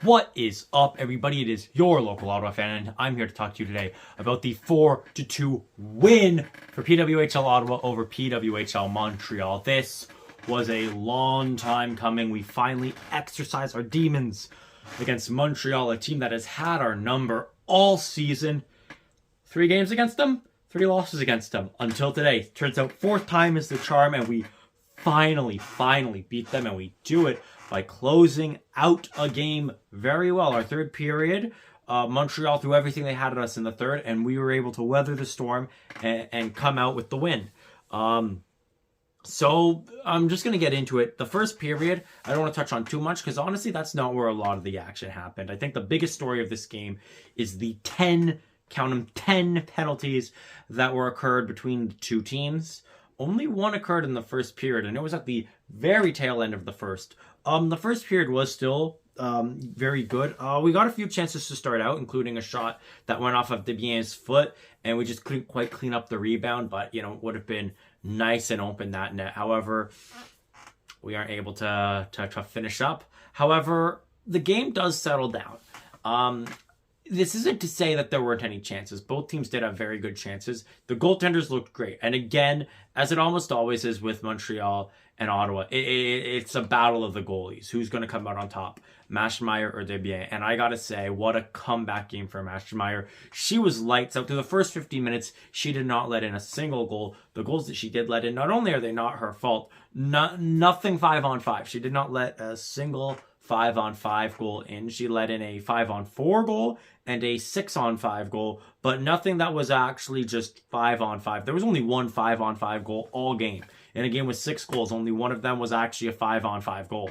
What is up, everybody? It is your local Ottawa fan, and I'm here to talk to you today about the 4-2 win for PWHL Ottawa over PWHL Montreal. This was a long time coming. We finally exercised our demons against Montreal, a team that has had our number all season. 3 games against them, 3 losses against them until today. Turns out 4th time is the charm, and we finally beat them, and we do it by closing out a game very well. Our 3rd period, Montreal threw everything they had at us in the 3rd, and we were able to weather the storm and come out with the win. So I'm just going to get into it. The 1st period, I don't want to touch on too much because honestly, that's not where a lot of the action happened. I think the biggest story of this game is the 10 penalties that were occurred between the 2 teams. Only 1 occurred in the 1st period, and it was at the very tail end of the 1st. The 1st period was still very good. We got a few chances to start out, including a shot that went off of Debien's foot, and we just couldn't quite clean up the rebound, but, it would have been nice and open that net. However, we aren't able to finish up. However, the game does settle down. This isn't to say that there weren't any chances. Both teams did have very good chances. The goaltenders looked great. And again, as it almost always is with Montreal and Ottawa, it's a battle of the goalies. Who's going to come out on top, Maschmeyer or Desbiens? And I got to say, what a comeback game for Maschmeyer. She was lights out. Through the first 15 minutes, she did not let in a single goal. The goals that she did let in, not only are they not her fault, nothing 5-on-5. She did not let a single 5-on-5 goal in. She let in a 5-on-4 goal and a 6-on-5 goal, but nothing that was actually just 5-on-5. There was only 1 5-on-5 goal all game. In a game with 6 goals, only 1 of them was actually a 5-on-5 goal.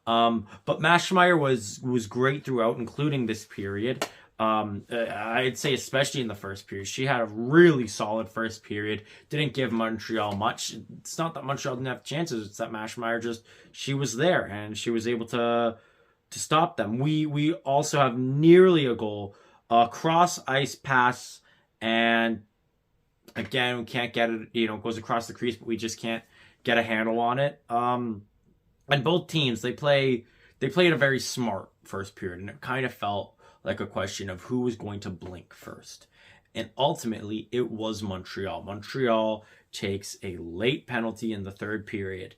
But Maschmeyer was great throughout, including this period. I'd say especially in the 1st period. She had a really solid 1st period. Didn't give Montreal much. It's not that Montreal didn't have chances. It's that Maschmeyer she was there, and she was able to stop them. We also have nearly a goal. Cross ice pass, and again, we can't get it, it goes across the crease, but we just can't get a handle on it. And both teams, they played a very smart 1st period, and it kind of felt like a question of who was going to blink first. And ultimately, it was Montreal. Montreal takes a late penalty in the 3rd period,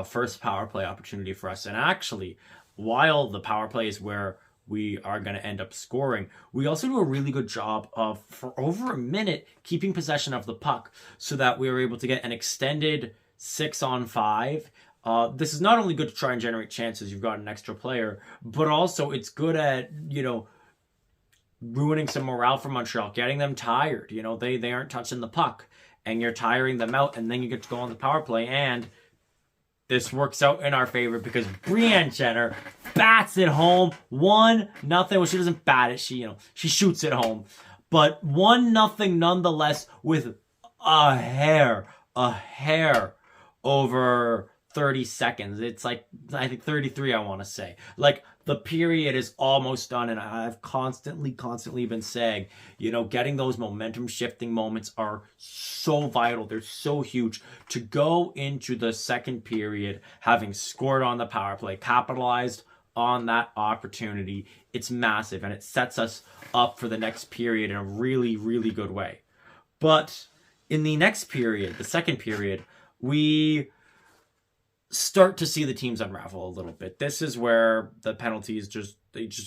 first power play opportunity for us. And actually, while the power play is where we are going to end up scoring, we also do a really good job of, for over a minute, keeping possession of the puck so that we were able to get an extended 6-on-5. This is not only good to try and generate chances, you've got an extra player, but also it's good at, ruining some morale for Montreal, getting them tired. They aren't touching the puck, and you're tiring them out, and then you get to go on the power play, and this works out in our favor because Brianne Jenner bats it home, 1-0. Well, she doesn't bat it, she shoots it home, but 1-0 nonetheless with a hair over 30 seconds. It's like, I think 33, I want to say. Like, the period is almost done, and I've constantly been saying, getting those momentum shifting moments are so vital. They're so huge. To go into the 2nd period having scored on the power play, capitalized on that opportunity, it's massive, and it sets us up for the next period in a really good way. But in the next period, the 2nd period, we start to see the teams unravel a little bit. This is where the penalties just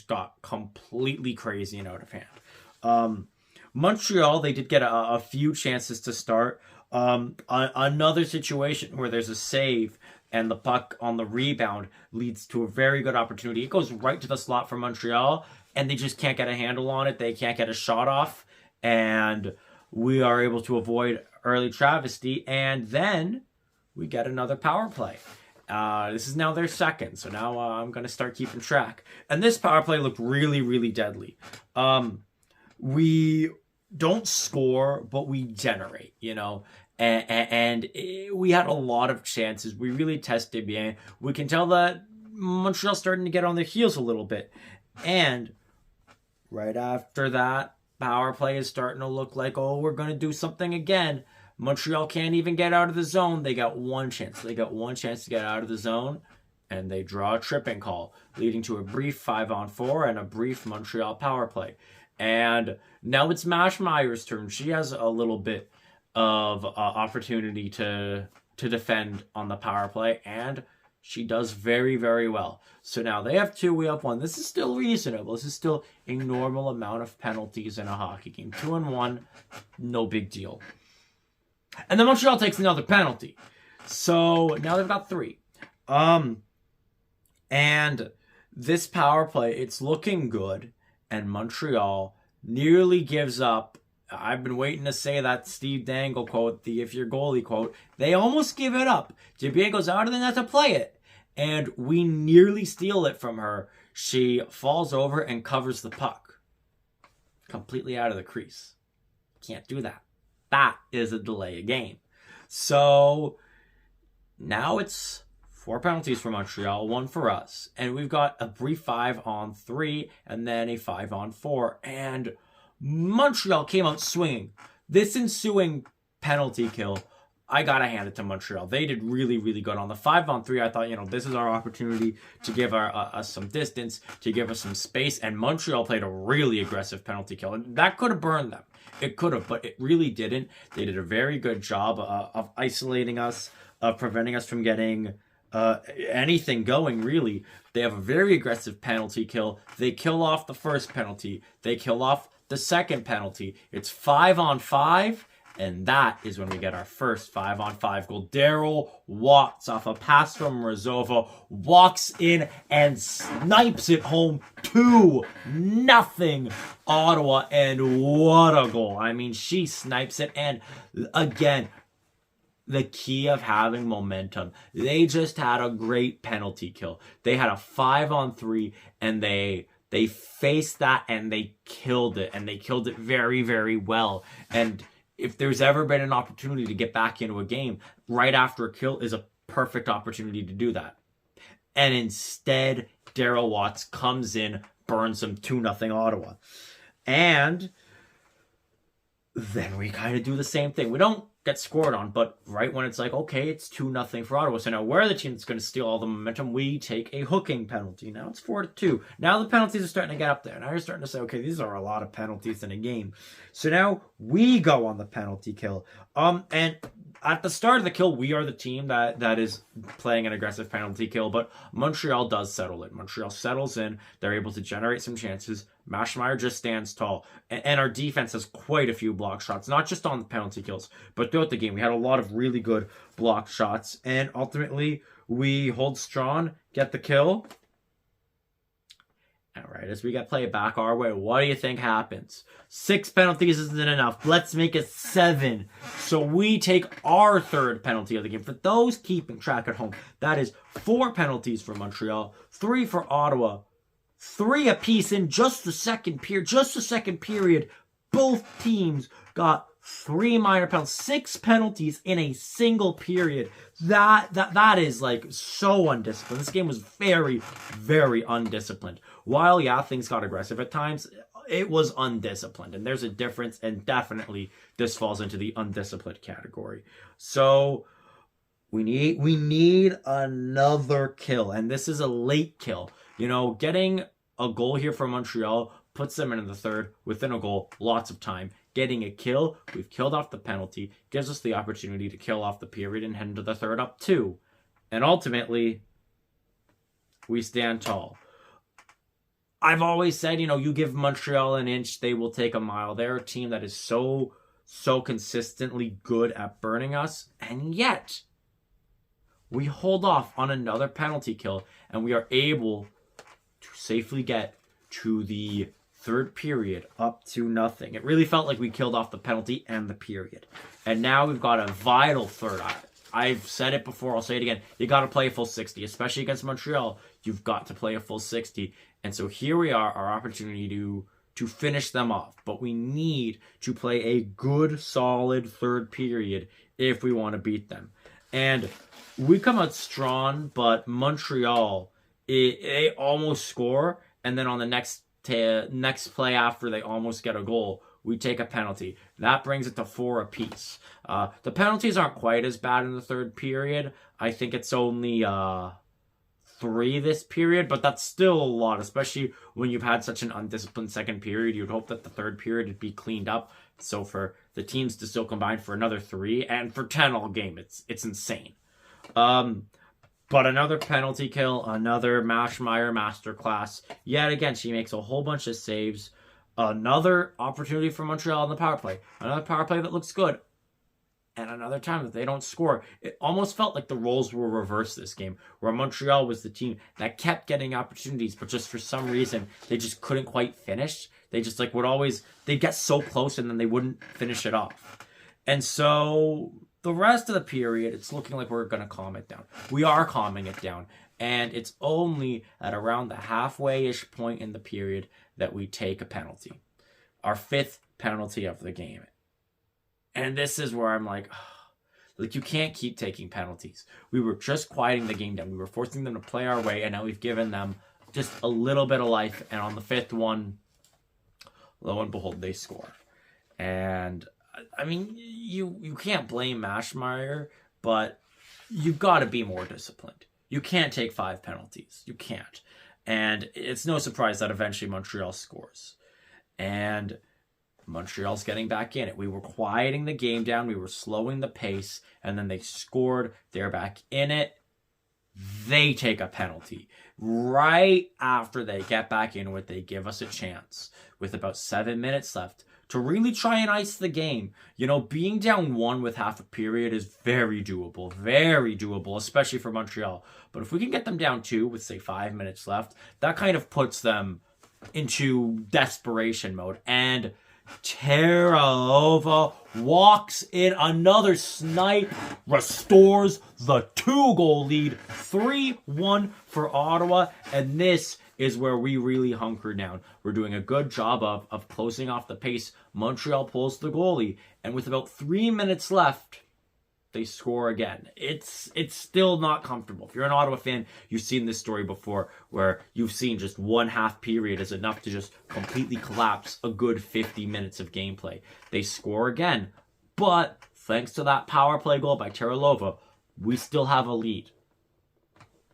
got completely crazy and out of hand. Montreal, they did get a few chances to start. Another situation where there's a save and the puck on the rebound leads to a very good opportunity. It goes right to the slot for Montreal, and they just can't get a handle on it. They can't get a shot off, and we are able to avoid early travesty, and then we get another power play. This is now their 2nd, so now I'm going to start keeping track. And this power play looked really deadly. We don't score, but we generate, and we had a lot of chances. We really tested bien. We can tell that Montreal's starting to get on their heels a little bit. And right after that, power play is starting to look like, we're going to do something again. Montreal can't even get out of the zone. They got 1 chance. They got 1 chance to get out of the zone, and they draw a tripping call, leading to a brief 5-on-4 and a brief Montreal power play. And now it's Maschmeyer's turn. She has a little bit of opportunity to defend on the power play, and she does very, very well. So now they have 2, we have 1. This is still reasonable. This is still a normal amount of penalties in a hockey game. 2-1, no big deal. And then Montreal takes another penalty. So now they've got 3. And this power play, it's looking good, and Montreal nearly gives up. I've been waiting to say that Steve Dangle quote, the "if your goalie" quote. They almost give it up. Dubier goes out of the net to play it, and we nearly steal it from her. She falls over and covers the puck. Completely out of the crease. Can't do that. That is a delay of game. So now it's 4 penalties for Montreal, 1 for us. And we've got a brief 5-on-3 and then a 5-on-4. And Montreal came out swinging. This ensuing penalty kill, I gotta hand it to Montreal. They did really, really good. On the 5-on-3, I thought, this is our opportunity to give us some distance, to give us some space. And Montreal played a really aggressive penalty kill. And that could have burned them. It could have, but it really didn't. They did a very good job of isolating us, of preventing us from getting anything going, really. They have a very aggressive penalty kill. They kill off the first penalty. They kill off the second penalty. It's 5-on-5, and that is when we get our first 5-on-5 goal. Daryl Watts, off a pass from Razova, walks in and snipes it home. 2-0 Ottawa, and what a goal. I mean, she snipes it, and again, the key of having momentum. They just had a great penalty kill. They had a 5-on-3, and they faced that, and they killed it, and they killed it very, very well. And if there's ever been an opportunity to get back into a game, right after a kill is a perfect opportunity to do that. And instead, Daryl Watts comes in, burns them 2-0 Ottawa. And then we kind of do the same thing. We don't get scored on, but right when it's like, okay, it's 2-0 for Ottawa. So now we're the team that's going to steal all the momentum. We take a hooking penalty. Now it's 4-2. Now the penalties are starting to get up there. Now you're starting to say, okay, these are a lot of penalties in a game. So now we go on the penalty kill. And at the start of the kill, we are the team that is playing an aggressive penalty kill, but Montreal does settle it. Montreal settles in. They're able to generate some chances. Maschmeyer just stands tall. And our defense has quite a few block shots, not just on the penalty kills, but throughout the game. We had a lot of really good block shots, and ultimately we hold strong, get the kill. All right, as we get play back our way, what do you think happens? 6 penalties isn't enough. Let's make it 7. So we take our 3rd penalty of the game. For those keeping track at home, that is 4 penalties for Montreal, 3 for Ottawa, 3 apiece in just the second period. Both teams got 3 minor penalties, 6 penalties in a single period. That is like so undisciplined. This game was very, very undisciplined. While, yeah, things got aggressive at times, it was undisciplined. And there's a difference, and definitely this falls into the undisciplined category. So we need another kill, and this is a late kill. Getting a goal here for Montreal puts them in the 3rd within a goal, lots of time. Getting a kill, we've killed off the penalty, gives us the opportunity to kill off the period and head into the 3rd up 2. And ultimately, we stand tall. I've always said, you give Montreal an inch, they will take a mile. They're a team that is so consistently good at burning us, and yet we hold off on another penalty kill, and we are able to safely get to the 3rd period up 2-0. It really felt like we killed off the penalty and the period. And now we've got a vital 3rd. I've said it before, I'll say it again. You got to play a full 60, especially against Montreal. You've got to play a full 60. And so here we are, our opportunity to finish them off. But we need to play a good, solid 3rd period if we want to beat them. And we come out strong, but Montreal, they almost score. And then on the next play after they almost get a goal, we take a penalty. That brings it to 4 apiece. The penalties aren't quite as bad in the 3rd period. I think it's only 3 this period, but that's still a lot, especially when you've had such an undisciplined second period. You'd hope that the third period would be cleaned up. So for the teams to still combine for another 3 and for 10 all game, it's insane. But another penalty kill, another Maschmeyer masterclass. Yet again, she makes a whole bunch of saves. Another opportunity for Montreal on the power play. Another power play that looks good. And another time that they don't score. It almost felt like the roles were reversed this game, where Montreal was the team that kept getting opportunities, but just for some reason, they just couldn't quite finish. They just like would always, they'd get so close and then they wouldn't finish it off. And so the rest of the period, it's looking like we're going to calm it down. We are calming it down. And it's only at around the halfway-ish point in the period that we take a penalty. Our 5th penalty of the game. And this is where I'm like, you can't keep taking penalties. We were just quieting the game down. We were forcing them to play our way, and now we've given them just a little bit of life. And on the 5th one, lo and behold, they score. And, I mean, you can't blame Maschmeyer, but you've got to be more disciplined. You can't take 5 penalties. You can't. And it's no surprise that eventually Montreal scores. And Montreal's getting back in it. We were quieting the game down. We were slowing the pace. And then they scored. They're back in it. They take a penalty. Right after they get back into it, they give us a chance with about 7 minutes left to really try and ice the game. You know, being down 1 with half a period is very doable, especially for Montreal. But if we can get them down 2 with, say, 5 minutes left, that kind of puts them into desperation mode. And Teralova walks in another snipe, restores the 2-goal lead, 3-1 for Ottawa, and this is where we really hunker down. We're doing a good job of closing off the pace. Montreal pulls the goalie, and with about 3 minutes left, they score again. It's still not comfortable. If you're an Ottawa fan, you've seen this story before where you've seen just 1 half period is enough to just completely collapse a good 50 minutes of gameplay. They score again, but thanks to that power play goal by Teralova, we still have a lead.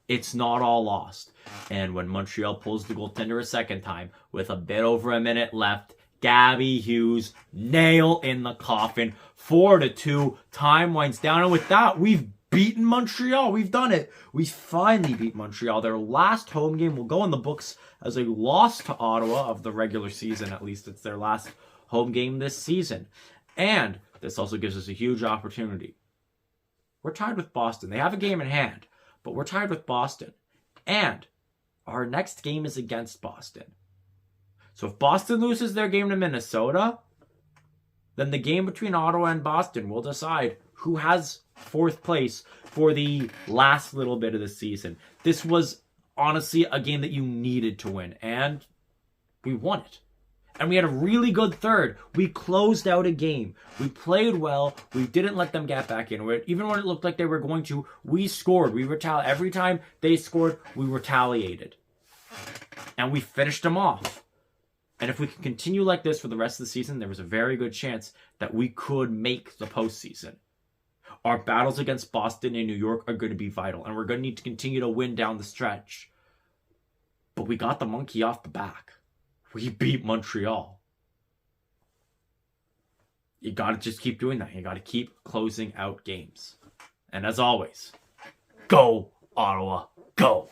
It's not all lost. And when Montreal pulls the goaltender a second time with a bit over a minute left, Gabby Hughes, nail in the coffin, 4-2, time winds down, and with that, we've beaten Montreal. We've done it. We finally beat Montreal. Their last home game will go in the books as a loss to Ottawa of the regular season. At least it's their last home game this season. And this also gives us a huge opportunity. We're tied with Boston. They have a game in hand, but we're tied with Boston. And our next game is against Boston. So if Boston loses their game to Minnesota, then the game between Ottawa and Boston will decide who has 4th place for the last little bit of the season. This was honestly a game that you needed to win, and we won it. And we had a really good third. We closed out a game. We played well. We didn't let them get back into it. Even when it looked like they were going to, we scored. Every time they scored, we retaliated. And we finished them off. And if we can continue like this for the rest of the season, there was a very good chance that we could make the postseason. Our battles against Boston and New York are going to be vital, and we're going to need to continue to win down the stretch. But we got the monkey off the back. We beat Montreal. You got to just keep doing that. You got to keep closing out games. And as always, go Ottawa, go!